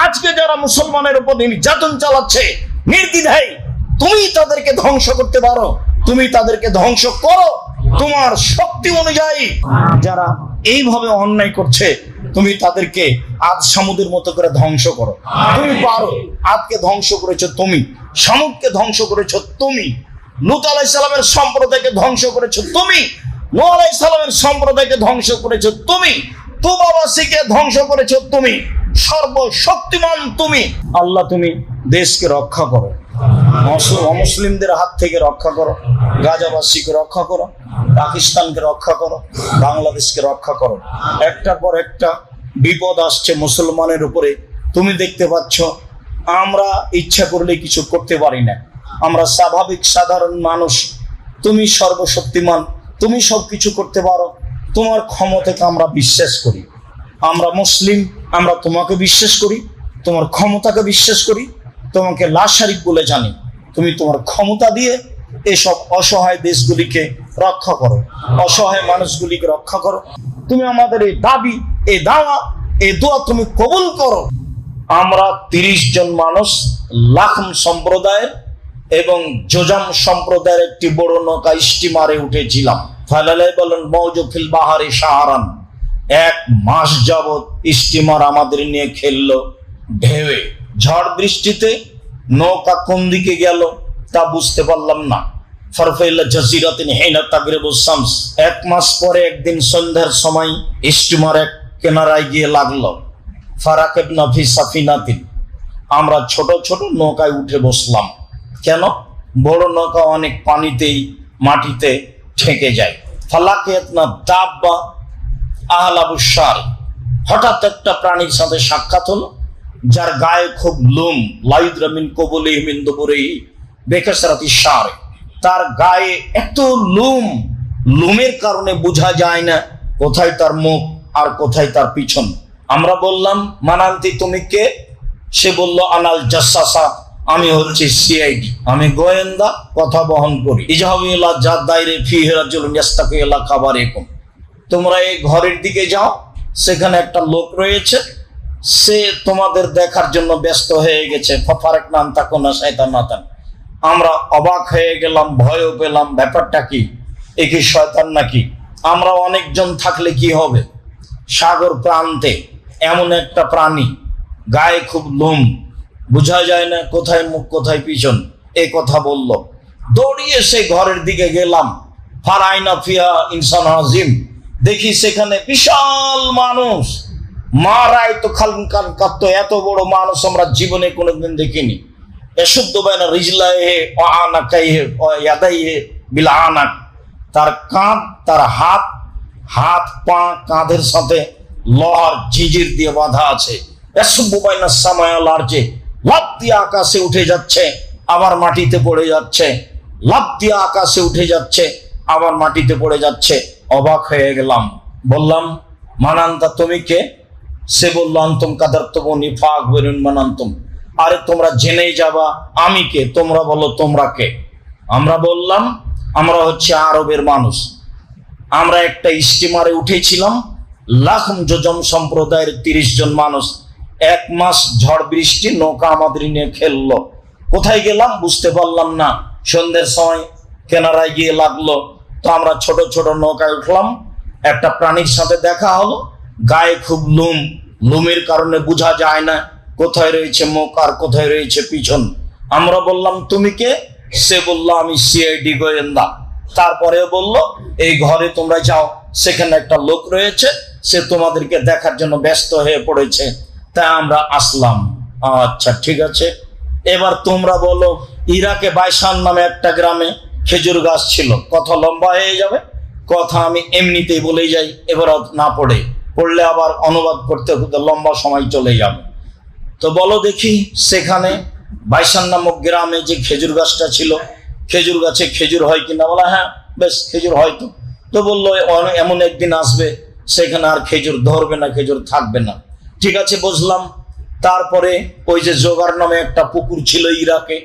আজকে যারা মুসলমানের উপর নির্যাতন চালাচ্ছে নির্দ্বিধায়, তুমি তাদেরকে ধ্বংস করতে পারো, তুমি তাদেরকে ধ্বংস করো তোমার শক্তি অনুযায়ী। যারা এইভাবে অন্যায় করছে তুমি তাদেরকে আজ শামুদের মতো করে ধ্বংস করো। তুমি পারো। আজকে ধ্বংস করেছো তুমি, শামুদকে ধ্বংস করেছো তুমি, লূত আলাইহিস সালামের সম্প্রদায়কে ধ্বংস করেছো তুমি, নূহ আলাইহিস সালামের সম্প্রদায়কে ধ্বংস করেছো তুমি, তুবাবাসীকে ধ্বংস করেছো তুমি, সর্বশক্তিমান তুমি। আল্লাহ তুমি দেশকে রক্ষা করো, অমুসলিমদের হাত থেকে রক্ষা করো, গাজাবাসীকে রক্ষা করো, পাকিস্তানকে রক্ষা করো, বাংলাদেশকে রক্ষা করো। একটার পর একটা বিপদ আসছে মুসলমানের উপরে। তুমি দেখতে পাচ্ছ আমরা ইচ্ছা করলে কিছু করতে পারি না, আমরা স্বাভাবিক সাধারণ মানুষ। তুমি সর্বশক্তিমান, তুমি সবকিছু করতে পারো, তোমার ক্ষমতাকে আমরা বিশ্বাস করি। আমরা মুসলিম, আমরা তোমাকে বিশ্বাস করি, তোমার ক্ষমতাকে বিশ্বাস করি, তোমাকে লা শারিক বলে জানি। তুমি তোমার ক্ষমতা দিয়ে এসব অসহায় দেশগুলিকে রক্ষা করো, অসহায় মানুষগুলিকে রক্ষা করো। তুমি আমাদের এই দাবি, এই দাওয়া, এই দোয়া তুমি কবুল করো। আমরা 30 জন মানুষ লাখম সম্প্রদায়ের এবং জোজাম সম্প্রদায়ের একটি বড় নৌকা স্টিমারে উঠেছিলাম। ফালালাই বলেন মওজুফিল বাহারি সাহারান, 1 মাস যাবত স্টিমার আমাদের নিয়ে খেললো ঢেউয়ে। ঝড় বৃষ্টিতে নৌকা কোন দিকে গেল তা বুঝতে পারলাম না। ফারফাইলা জাজিরাতিন হিনা তাগরিবুস শামস। 1 মাস পরে একদিন সন্ধ্যার সময় স্টিমার এক কিনারায় গিয়ে লাগলো। ফারাকাবনা ফি সাফিনাতিন। আমরা ছোট ছোট নৌকায় উঠে বসলাম। কেন? বড় নৌকা অনেক পানিতেই মাটিতে ঠেকে যায়। ফালাকিয়াতনা দাব্বা আহলাবুশার। হঠাৎ একটা প্রাণীর সাথে সাক্ষাৎ হলো যার গায়ে খুব লোম, লাইদরা মিন কবুলিহি মিন দুবুরিহি বিকাসরাতি শার। তার গায়ে এত লোম, লোমের কারণে বোঝা যায় না কোথায় তার মুখ আর কোথায় তার পিছন। আমরা বললাম মানান্তি তুমি কে? সে বলল আনাল জাসাসা, আমি হচ্ছে সিআইডি, আমি গোয়েন্দা, কথা বহন করি। ইজহাবু ইলা জাদাইরে ফিহি রাজুলুন ইয়াস্তাকি ইলা খাবারিকুম। তোমরা এই ঘরের দিকে যাও, সেখানে একটা লোক রয়েছে, সে তোমাদের দেখার জন্য ব্যস্ত হয়ে গেছে। ফাফারাকনা আন তাকুনা শায়তানাতান। আমরা অবাক হয়ে গেলাম, ভয়ও পেলাম। ব্যাপারটা কি? এ কি শয়তান নাকি? আমরা অনেকজন থাকলে কি হবে? সাগর প্রান্তে এমন একটা প্রাণী, গায়ে খুব লোম, বোঝা যায় না কোথায় মুখ কোথায় পিছন। এ কথা বলল। দৌড়িয়ে সে ঘরের দিকে গেলাম। ফারাইনা ফিহা ইনসান আজিম। দেখি সেখানে বিশাল মানুষ, মারাই তো খালকান কাত্ত। এত বড় মানুষ আমরা জীবনে কোনোদিন দেখিনি। এশুদ্ধ বাইনা রিজলাইহে ও আনাকাইহে ও ইয়াদাইহে বিল আনাক। তার কাঁধ, তার হাত, হাত পা কাঁধের সাথে লোহার জিজির দিয়ে বাঁধা আছে। এশুদ্ধ বাইনা সামায়াল আরজে। লাফ দিয়ে আকাশে উঠে যাচ্ছে, আবার মাটিতে পড়ে যাচ্ছে, লাফ দিয়ে আকাশে উঠে যাচ্ছে, আবার মাটিতে পড়ে যাচ্ছে। অবাক হয়ে গেলাম। বললাম মানান্তা তুমি কে? সে বলল আনতুম কাদারতুমুনি ফাকবিরুন মানান্তুম। আরে তোমরা জেনেই যাবা আমি কে, তোমরা বলো তোমরা কে। আমরা বললাম আমরা হচ্ছে আরবের মানুষ। আমরা একটা স্টিমারে উঠেছিলাম, লাখম জোজম সম্প্রদায়ের 30 জন মানুষ। 1 মাস ঝড় বৃষ্টি, নৌকা আমাদের নিয়ে খেললো। কোথায় গেলাম বুঝতে পারলাম না। সন্ধ্যের সময় কেনারায় গিয়ে লাগলো, তো আমরা ছোট ছোট নৌকায় উঠলাম। একটা প্রাণীর সাথে দেখা হলো, গায়ে খুব লোম, লোমের কারণে বোঝা যায় না কোথায় রয়েছে মুখ আর কোথায় রয়েছে পিছন। আমরা বললাম তুমি কে? সে বলল আমি সিআইডি গোয়েন্দা। তারপরে বলল এই ঘরে তোমরা যাও, সেখানে একটা লোক রয়েছে, সে তোমাদেরকে দেখার জন্য ব্যস্ত হয়ে পড়েছে। তাই আমরা আসলাম। আচ্ছা ঠিক আছে, এবার তোমরা বলো ইরাকে বাইসান নামে একটা গ্রামে খেজুর গাছ ছিল। কথা লম্বা হয়ে যাবে, কথা আমি এমনিতেই বলে যাই, এবার না পড়লে আবার অনুবাদ করতে করতে লম্বা সময় চলে যাবে। তো বলো দেখি সেখানে বাইসান নামক গ্রামে যে খেজুর গাছটা ছিল, খেজুর গাছে খেজুর হয় কিনা? বলা হ্যাঁ বেশ খেজুর হয়। তো বললো এমন একদিন আসবে সেখানে আর খেজুর ধরবে না, খেজুর থাকবে না। ঠিক আছে বুঝলাম। তারপরে ওই যে জোগার নামে একটা পুকুর ছিল ইরাকে,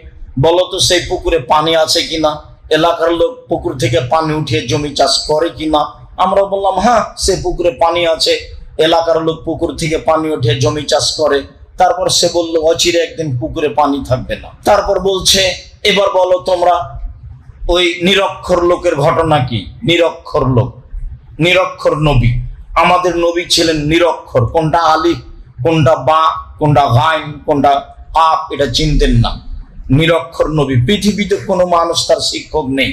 বলো তো সেই পুকুরে পানি আছে কিনা, এলাকার লোক পুকুর থেকে পানি উঠিয়ে জমি চাষ করে কিনা? আমরা বললাম হ্যাঁ সে পুকুরে পানি আছে, এলাকার লোক পুকুর থেকে পানি উঠিয়ে জমি চাষ করে। তারপর সে বলল অচিরে একদিন পুকুরে পানি থাকবে না। তারপর বলছে এবার বলো তোমরা ওই নিরক্ষর লোকের ঘটনা কি? নিরক্ষর লোক, নিরক্ষর নবী। আমাদের নবী ছিলেন নিরক্ষর, কোনটা আলিফ, কোনটা বা, কোনটা গাইন, কোনটা আপ, এটা চিনতেন না। নিরক্ষর নবী। পৃথিবীতে কোনো মানুষ তার শিক্ষক নেই,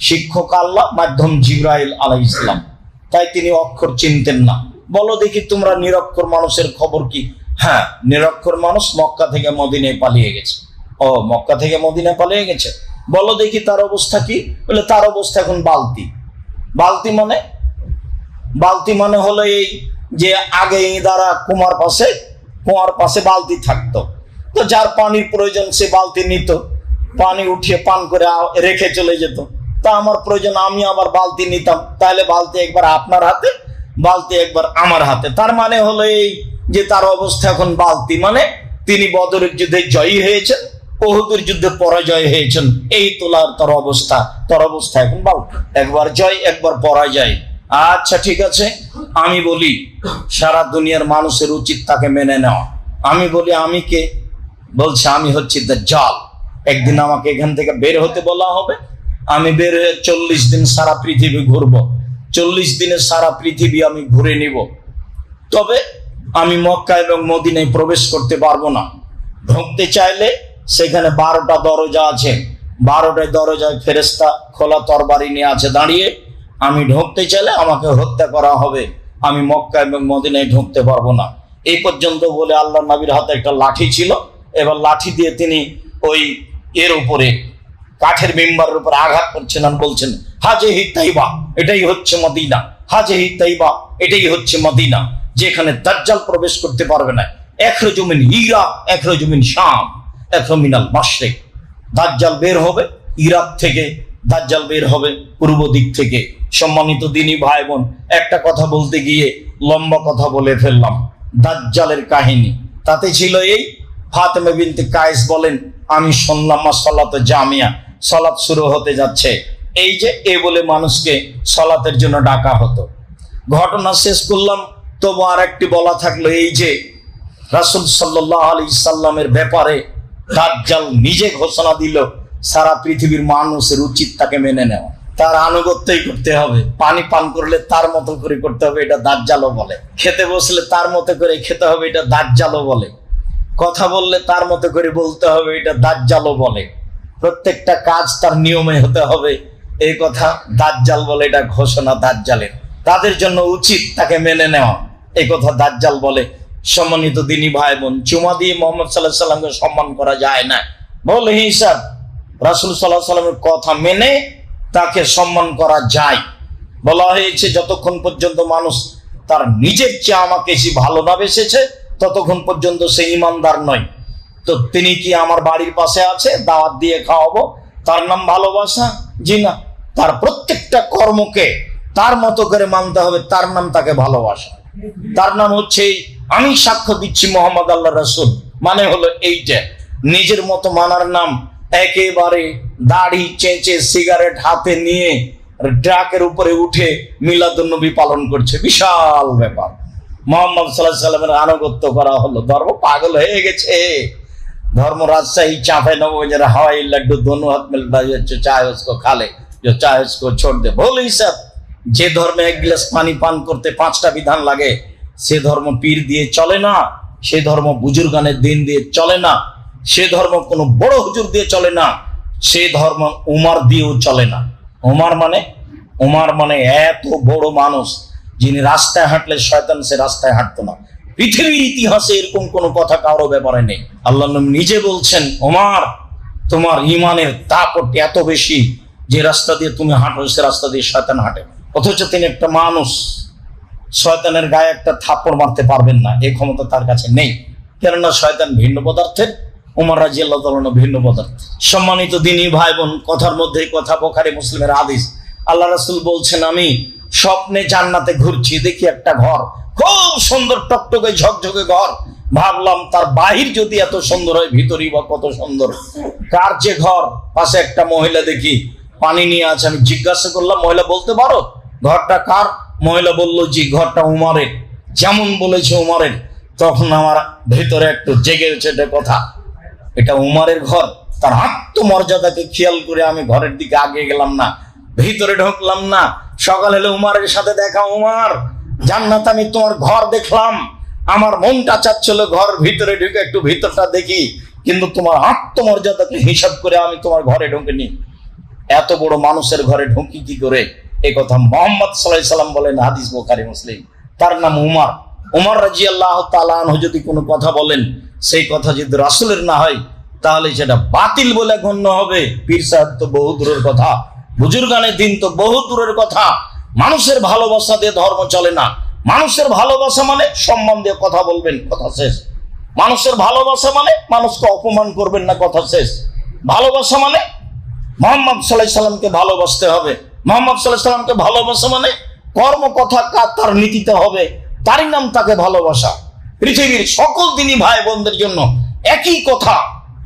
শিক্ষক আল্লাহ, মাধ্যম জিবরাইল আলাইহিস সালাম। তাই তিনি অক্ষর চিনতেন না। বলো দেখি তোমরা নিরক্ষর মানুষের খবর কি? হ্যাঁ, নিরক্ষর মানুষ মক্কা থেকে মদিনায় পালিয়ে গেছে। ও, মক্কা থেকে মদিনায় পালিয়ে গেছে। বলো দেখি তার অবস্থা কি? বলে তার অবস্থা এখন বালতি। বালতি মানে? বালতি মানে হলো এই যে আগে দ্বারা কুয়ার পাশে বালতি থাকতো, তো যার পানির প্রয়োজন সে বালতি নিত, পানি উঠিয়ে পান করে রেখে চলে যেত। তা আমার প্রয়োজন, আমি আবার বালতি নিতাম, তাহলে বালতি একবার আপনার হাতে, বালতি একবার আমার হাতে। তার মানে হলো এই যে তার অবস্থা এখন বালতি, মানে তিনি বদরের যুদ্ধে জয়ী হয়েছেন, উহুদের যুদ্ধে পরাজয় হয়েছেন, এই তোলার তার অবস্থা এখন বালতি, একবার জয় একবার পরাজয়। আচ্ছা ঠিক আছে, আমি বলি সারা দুনিয়ার মানুষের উচিত তাকে মেনে নেওয়া। আমি বলি আমি কে? বলছে আমি হচ্ছি দাজ্জাল। একদিন আমাকে এখান থেকে বের হতে বলা হবে, আমি বের হয়ে 40 দিন সারা পৃথিবী ঘুরবো। 40 দিনে সারা পৃথিবী আমি ঘুরে নিব, তবে আমি মক্কা এবং মদিনায় প্রবেশ করতে পারবো না। ঢুকতে চাইলে সেখানে 12টা দরজা আছে, 12টায় দরজায় ফেরেশতা খোলা তরবারি নিয়ে আছে দাঁড়িয়ে। আমি ঢুকতে চাইলে আমাকে হত্যা করা হবে, আমি মক্কা এবং মদিনায় ঢুকতে পারবো না। এই পর্যন্ত বলে আল্লাহ নবীর হাতে একটা লাঠি ছিল, এবার লাঠি দিয়ে তিনি ওই এর উপরে কাঠের মেম্বারের উপরে আঘাত করছেন আর বলছেন হাজেহি তাইবা, এটাই হচ্ছে মদিনা, হাজেহি তাইবা, এটাই হচ্ছে মদিনা, যেখানে দাজ্জাল প্রবেশ করতে পারবে না। এখরজু মিন ইরাক, এখরজু মিন শাম, এখরজু মিনাল মাশরিক। দাজ্জাল বের হবে ইরাক থেকে, দাজ্জাল বের হবে পূর্ব দিক থেকে। সম্মানিত দিনী ভাই বোন, একটা কথা বলতে গিয়ে লম্বা কথা বলে ফেললাম। দাজ্জালের কাহিনী তাতে ছিল এই, ফাতেমা বিনতে কায়েস বলেন আমি শুনলাম সালাতে জামিয়া, সালাত শুরু হতে যাচ্ছে, এই যে এ বলে মানুষকে সালাতের জন্য ডাকা হতো। ঘটনা শেষ করলাম, তবু আর একটি বলা থাকলো, এই যে রাসূল সাল্লাল্লাহু আলাইহি সাল্লামের ব্যাপারে দাজ্জাল নিজে ঘোষণা দিল সারা পৃথিবীর মানুষের উচিত তাকে মেনে নেওয়া, তার আনুগত্যই করতে হবে। পানি পান করলে তার মতো করে করতে হবে, এটা দাজ্জালও বলে। খেতে বসলে তার মতো করে খেতে হবে, এটা দাজ্জালও বলে। কথা বললে তার মতো করে বলতে হবে, এটা দাজ্জালও বলে। প্রত্যেকটা কাজ তার নিয়মে হতে হবে, এই কথা দাজ্জাল বলে, এটা ঘোষণা দাজ্জালের। তাদের জন্য উচিত তাকে মেনে নেওয়া, এই কথা দাজ্জাল বলে। সম্মানিত দিনী ভাই বোন, চুমা দিয়ে মুহাম্মদ সাল্লাল্লাহু আলাইহি সাল্লামকে সম্মান করা যায় না বলে হিসাব রাসূল সাল্লাল্লাহু আলাইহি সাল্লামের কথা মেনে তাকে সম্মান করা যায়। বলা হয়েছে যতক্ষণ পর্যন্ত মানুষ তার নিজের চেয়ে আমাকে বেশি ভালো না বেসেছে, ততক্ষণ পর্যন্ত সে ইমানদার নয়। তো তিনি কি আমার বাড়ির পাশে আছে, দাওয়াত দিয়ে খাওয়াবো, তার নাম ভালোবাসা? জি না, তার প্রত্যেকটা কর্মকে তার মতো করে মানতে হবে, তার নাম তাকে ভালোবাসা। তার নাম হচ্ছে আমি সাক্ষ্য দিচ্ছি মোহাম্মদ আল্লাহ রাসূল, মানে হলো এইটা। নিজের মতো মানার নাম একেবারে দাড়ি চেঁচে সিগারেট হাতে নিয়ে ট্রাকের উপরে উঠে মিলাদুন্নবী পালন করছে, বিশাল ব্যাপার। মোহাম্মদ সাল্লাল্লাহু আলাইহি সাল্লামের আনুগত্য করা হলো, ধর্ম পাগল হয়ে গেছে। धर्म राजशाही चापे नवो हवाई लड्डू दोनों हाथ में चाहे उसको खा ले, जो चाहे उसको छोड़ दे। बोल ही सब जे धर्म एक गिलास पानी पान करते 5टा विधान लागे से धर्म पीर दिए चले ना, से धर्म बुजुर्गाने दिन दिए चले ना, से धर्म कोनो बड़ हुजूर दिए चले ना, से धर्म उमर दिएও चले ना। उमर माने एत बड़ मानुष যিনি রাস্তায় হাঁটলে শয়তান সে রাস্তায় হাঁটতো না। পৃথিবীর ইতিহাসে এরকম কোনো কথা কারো ব্যাপারে নেই। আল্লাহ নিজে বলছেন ওমর তোমার ঈমানের তাকত এত বেশি যে রাস্তা দিয়ে তুমি হাঁটো সে রাস্তা দিয়ে শয়তান হাঁটে, অথচ তিনি একটা মানুষ, শয়তানের গায়ে একটা থাপ্পড় মারতে পারবেন না, এই ক্ষমতা তার কাছে নেই। কেননা শয়তান ভিন্ন পদার্থের, ওমর রাদিয়াল্লাহু তাআলা ভিন্ন পদার্থ। সম্মানিত দিনী ভাই বোন, কথার মধ্যে কথা, বুখারী মুসলিমের হাদিস। আল্লাহ রাসূল বলছেন আমি স্বপ্নে জান্নাতে ঘুরছি, দেখি একটা ঘর খুব সুন্দর টকটকে ঝকঝকে ঘর, ভাবলাম তার বাহির যদি এত সুন্দর হয় ভিতরই বা কত সুন্দর। কার যে ঘর, পাশে একটা মহিলা দেখি পানি নিয়ে আছে। আমি জিজ্ঞাসা করলাম মহিলা বলতে পারো ঘরটা কার? মহিলা বলল জি ঘরটা উমরের। যেমন বলেছে উমরের তখন আমার ভেতরে একটু জেগে উঠছে একটা কথা, এটা উমারের ঘর। তার আত্মমর্যাদাকে খেয়াল করে আমি ঘরের দিকে আগে গেলাম না, ভিতরে ঢুকলাম না। সকাল হলে উমারের সাথে দেখা, উমার জান্নাত আমি তোমার ঘর দেখলাম, আমার মনটা চাচ্ছিল ঘর ভিতরে ঢুকে একটু ভিতরটা দেখি, কিন্তু তোমার আত্মমর্যাদাকে হিসাব করে আমি তোমার ঘরে ঢুকিনি। এত বড় মানুষের ঘরে ঢুকি কি করে? এই কথা মুহাম্মদ সাল্লাল্লাহু আলাইহি সাল্লাম বলেন, হাদিস বুখারী মুসলিম। তার নাম উমার। উমর রাদিয়াল্লাহু তাআলা আনহু যদি কোনো কথা বলেন, সেই কথা যদি রাসূলের না হয় তাহলে সেটা বাতিল বলে গণ্য হবে। পীর সাহেব তো বহু দূরের কথা, বুজুর্গানে দিন তো বহু দূরের কথা। মানুষের ভালোবাসা দিয়ে ধর্ম চলে না। মানুষের ভালোবাসা মানে সম্মান দিয়ে কথা বলবেন, কথা শেষ। মানুষের ভালোবাসা মানে মানুষকে অপমান করবেন না, কথা শেষ। ভালোবাসা মানে মুহাম্মদ সাল্লাল্লাহু আলাইহি সাল্লামকে ভালোবাসতে হবে। মুহাম্মদ সাল্লাল্লাহু আলাইহি সাল্লামকে ভালোবাসা মানে কর্ম কথা তার নীতিতে হবে, তারই নাম তাকে ভালোবাসা। পৃথিবীর সকল দিনই ভাই বোনদের জন্য একই কথা।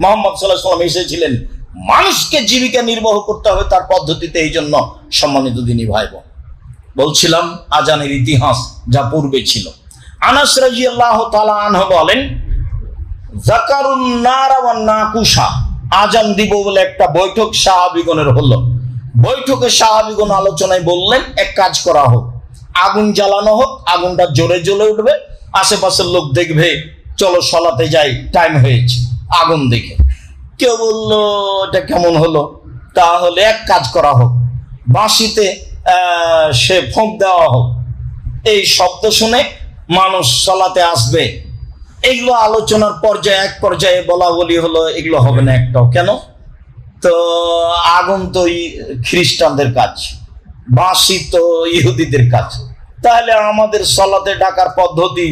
মুহাম্মদ সাল্লাল্লাহু আলাইহি সাল্লাম এসেছিলেন মানুষকে জীবিকা নির্বাহ করতে হবে তার পদ্ধতিতে, এই জন্য সম্মানিত দিনী ভাই বোন। বলছিলাম আজানের ইতিহাস যা পূর্বে ছিল। আনাস রাদিয়াল্লাহু তাআলা আনহু বলেন, যাকারুন নারা ওয়ান নাকুশা, আজান দিব বলে একটা বৈঠক সাহাবীগণের হলো। বৈঠকে সাহাবীগণ আলোচনায় বললেন, এক কাজ করা হোক, আগুন জ্বালানো হোক, আগুনটা জোরে জ্বলে উঠবে, আশেপাশের লোক দেখবে, চলো সলাতে যাই, টাইম হয়েছে। আগুন দেখে কেউ বললো এটা কেমন হলো, তাহলে এক কাজ করা হোক, বাঁশিতে সে ফোঁক দেওয়া হোক, এই শব্দ শুনে মানুষ সলাতে আসবে। এগুলো আলোচনার পর্যায়ে এক পর্যায়ে বলা বলি হলো, এগুলো হবে না একটাও। কেন? তো আগুন তো খ্রিস্টানদের কাজ, বাঁশি তো ইহুদিদের কাজ, তাহলে আমাদের সলাতে ডাকার পদ্ধতি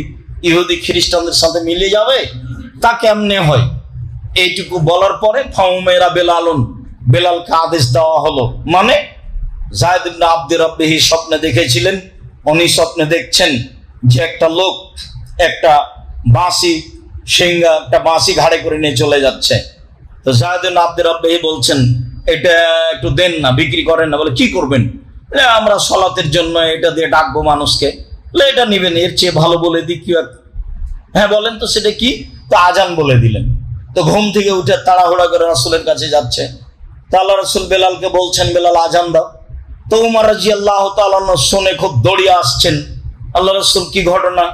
ইহুদি খ্রিস্টানদের সাথে মিলে যাবে, তা কেমনে হয়? এইটুকু বলার পরে ফাউমেরা বেলালুন, বেলালকে আদেশ দেওয়া হলো। মানে যায়েদ ইবনে আব্দুর রাব্বিহি স্বপ্নে দেখেছিলেন, উনি স্বপ্নে দেখছেন যে একটা লোক একটা বাঁশি সিংহা, একটা বাঁশি ঘাড়ে করে নিয়ে চলে যাচ্ছে। তো যায়েদ ইবনে আব্দুর রাব্বিহি বলছেন, এটা একটু দেন না, বিক্রি করেন না। বলে কি করবেন? আমরা সলাতের জন্য এটা দিয়ে ডাকবো মানুষকে। এটা নিবেন, এর চেয়ে ভালো বলে দিই কি? হ্যাঁ বলেন তো, সেটা কি? তো আজান বলে দিলেন। তো ঘুম থেকে উঠে তাড়াহুড়া করে রাসূলের কাছে যাচ্ছে। তা আল্লাহ রাসূল বেলালকে বলছেন, বেলাল আজান দাও। তো উমর রাদিয়াল্লাহু তাআলা শুনে খুব দৌড়িয়ে আসছেন। আল্লাহ রাসূল কি ঘটনা?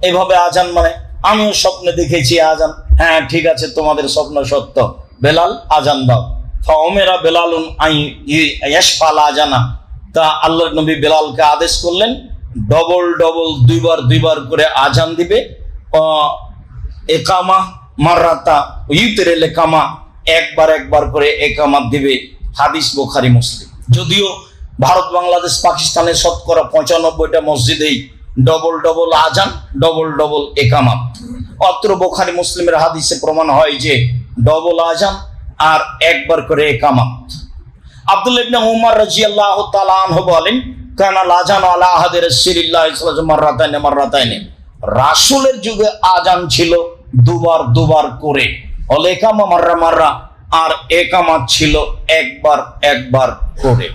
এইভাবে আজান মানে আমিও স্বপ্নে দেখেছি আজান। হ্যাঁ ঠিক আছে, তোমাদের স্বপ্ন সত্য, বেলাল আজান দাও। ফাউমেরা বেলালুন আই ইয়াশফাল আজানা। তা আল্লাহর নবী বেলালকে আদেশ করলেন, ডবল ডবল দুইবার করে আজান দিবে। একামা মাররাতা ইউতরেল একামা, একবার করে একামাত দিবে। হাদিস বুখারী মুসলিম। যদিও ভারত বাংলাদেশ পাকিস্তানের শতকরা 95টা মসজিদেই ডবল ডবল আজান, ডবল ডবল একামাত। অত্র বুখারী মুসলিমের হাদিসে প্রমাণ হয় যে ডবল আজান আর একবার করে একামাত। আব্দুল্লাহ ইবনে উমর রাদিয়াল্লাহু তাআলা আনহু বলেন, কানা আযান আলা আহাদি রাসূলিল্লাহ সাল্লাল্লাহু আলাইহি ওয়াসাল্লাম মাররাতাইন। রাসূলের যুগে আজান ছিল দুবার করে, অল একামা মাররা, আর একামাত ছিল একবার করে।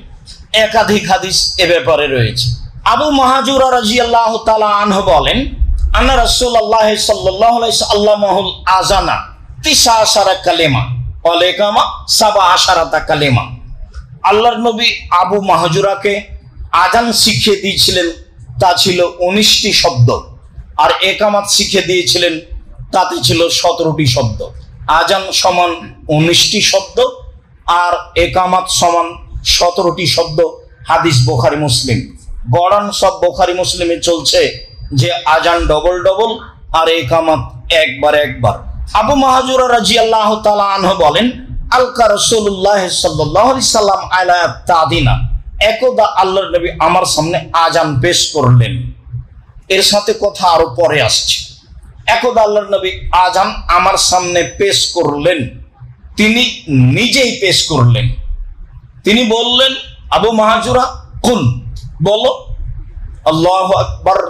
একাধিক হাদিস এ ব্যাপারে রয়েছে। আবু মাহাজুরা রাদিয়াল্লাহু তাআলা আনহু বলেন, আন্না রাসূলুল্লাহ সাল্লাল্লাহু আলাইহি ওয়াসাল্লামুল আযানা 19 কালিমা ওয়াল ইকামা 17 কালিমা। আল্লাহর নবী আবু মাহাজুরাকে আজান শিখিয়ে দিয়েছিলেন, তা ছিল 19টি শব্দ, আর একামাত শিখিয়ে দিয়েছিলেন, তাতে ছিল 17টি শব্দ। আজান সমান 19টি শব্দ আর একামাত সমান 17টি শব্দ। হাদিস বুখারী মুসলিম। গড়ান সব বুখারী মুসলিমে চলছে যে আজান ডবল ডবল আর একামাত একবার। আবু মাহাজুরা রাদিয়াল্লাহু তাআলা আনহু বলেন, আলকা রাসূলুল্লাহ সাল্লাল্লাহু আলাইহি সাল্লাম আলা তাদিনা। একদা আল্লাহর নবী আমার সামনে আজান পেশ করলেন। এর সাথে কথা আরো পরে আসছে। একদা আল্লাহর নবী আজান আমার সামনে পেশ করলেন, তিনি নিজেই পেশ করলেন। তিনি বললেন, আবু মাহাজুরা কুল, বলো আল্লাহু আকবার,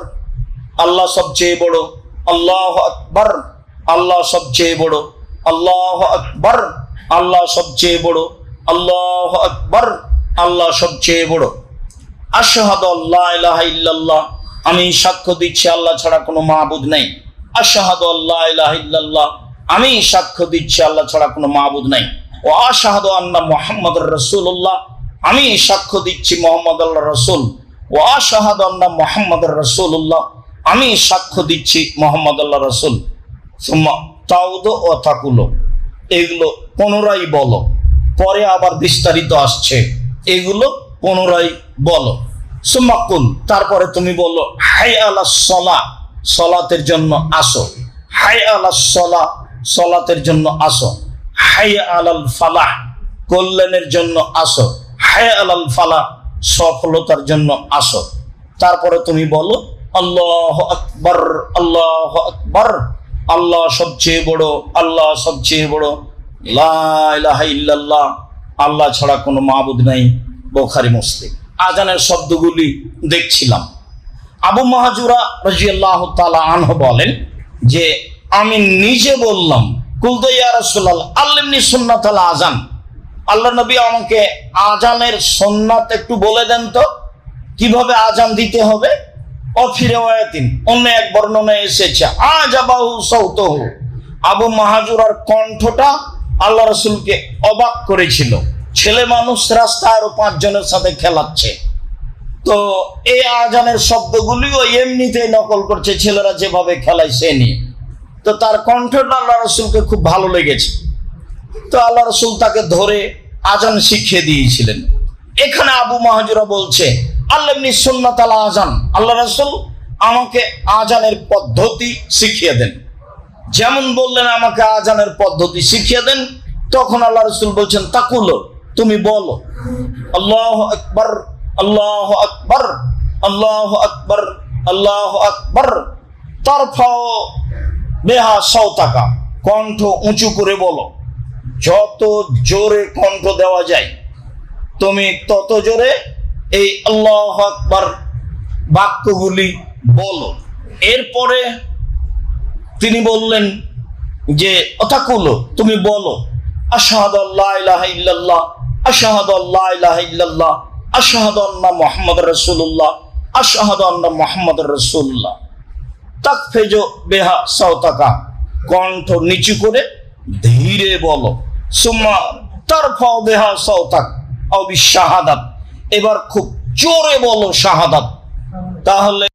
আল্লাহ সবচেয়ে বড়, আল্লাহু আকবার, আল্লাহ সবচেয়ে বড়, আল্লাহু আকবার, আল্লাহ সবচেয়ে বড়, আল্লাহু আকবার, আল্লাহ সবচেয়ে বড়। আশহাদু আল্লা ইলাহা ইল্লাল্লাহ, আমি সাক্ষ্য দিচ্ছি আল্লাহ ছাড়া কোনো মাবুদ নেই। আশহাদু আল্লা ইলাহা ইল্লাল্লাহ, আমি সাক্ষ্য দিচ্ছি আল্লাহ ছাড়া কোনো মাবুদ নাই। ও আশহাদু আন্না মুহাম্মাদুর রাসূলুল্লাহ, আমি সাক্ষ্য দিচ্ছি মুহাম্মদ আল্লাহর রাসূল। ও আশহাদু আন্না মুহাম্মাদুর রাসূলুল্লাহ, আমি সাক্ষ্য দিচ্ছি মুহাম্মদ আল্লাহর রাসূল। সুম্মা তাউদু ও তাকুলু, এগুলো পুনরায় বলো। পরে আবার বিস্তারিত আসছে, এগুলো পুনরায় বলো। সুম্মা কুল, তারপরে তুমি বলো হাইয়া আলাস সালাহ, সালাতের জন্য আসো। হাইয়া আলাস সালাহ, সালাতের জন্য আসো। হাইয়া আলাল ফালাহ, কল্যাণের জন্য আসো। হাইয়া আলাল ফালাহ, সফলতার জন্য আসো। তারপরে তুমি বলো আল্লাহু আকবার, আল্লাহু আকবার, আল্লাহ সবচেয়ে বড়, আল্লাহ সবচেয়ে বড়, লা ইলাহা ইল্লাল্লাহ, আল্লাহ ছাড়া কোনো মাবুদ নাই। বুখারী মুসলিম। আজানের শব্দগুলি দেখছিলাম। আবু মাহজুরা রাদিয়াল্লাহু তাআলা আনহু বলেন যে আমি নিজে বললাম, কুলতু ইয়া রাসূলুল্লাহ আল্লিমনি সুন্নাতাল আযান, আল্লাহ নবী আমাকে আজানের সুন্নাত একটু বলে দেন তো, কিভাবে আজান দিতে হবে। অফিরিওয়ায়াতিন, অন্য এক বর্ণনায় এসেছে আজাবাহু সাউতুহু, আবু মাহজুরার কণ্ঠটা আল্লাহ রাসূলকে অবাক করেছিল। ছেলে মানুষ রাস্তায় আরো 5 জনের সাথে খেলাচ্ছে, তো এই আজানের শব্দগুলিও এমনিতেই নকল করছে, ছেলেরা যেভাবে খেলায় সে নিয়ে। তো তার কণ্ঠটা আল্লাহ রাসূলকে খুব ভালো লেগেছে, তো আল্লাহ রাসূল তাকে ধরে আজান শিখিয়ে দিয়েছিলেন। এখানে আবু মাহজুরা বলছে আল্লামনি সুন্নাতাল আযান, আল্লাহ রাসূল আমাকে আজানের পদ্ধতি শিখিয়ে দেন। যেমন বললেন আমাকে আজানের পদ্ধতি শিখিয়ে দেন, তখন আল্লাহ রাসূল বলছেন তাকুলো, তুমি বলো আল্লাহু আকবার, আল্লাহু আকবার, আল্লাহু আকবার, আল্লাহু আকবার, তারফাও বিহা সাওতাকা, কণ্ঠ উঁচু করে বলো। যত জোরে কণ্ঠ দেওয়া যায় তুমি তত জোরে এই আল্লাহু আকবার বাক্যগুলি বলো। এরপরে তিনি বললেন যে অতাকুলো, তুমি বলো আশহাদু আল্লা ইলাহা ইল্লাল্লাহ, আশহাদু আল্লা ইলাহা ইল্লাল্লাহ, আশহাদু আন্না মুহাম্মাদুর রাসূলুল্লাহ, আশহাদু আন্না মুহাম্মাদুর রাসূলুল্লাহ। তাকফিজু বিহা সাওতাকা, কণ্ঠ নিচু করে ধীরে বলো। সুম্মা তারফাউ বিহা সাওতাক আও বিশাহাদাত, এবার খুব জোরে বলো শাহাদাত। তাহলে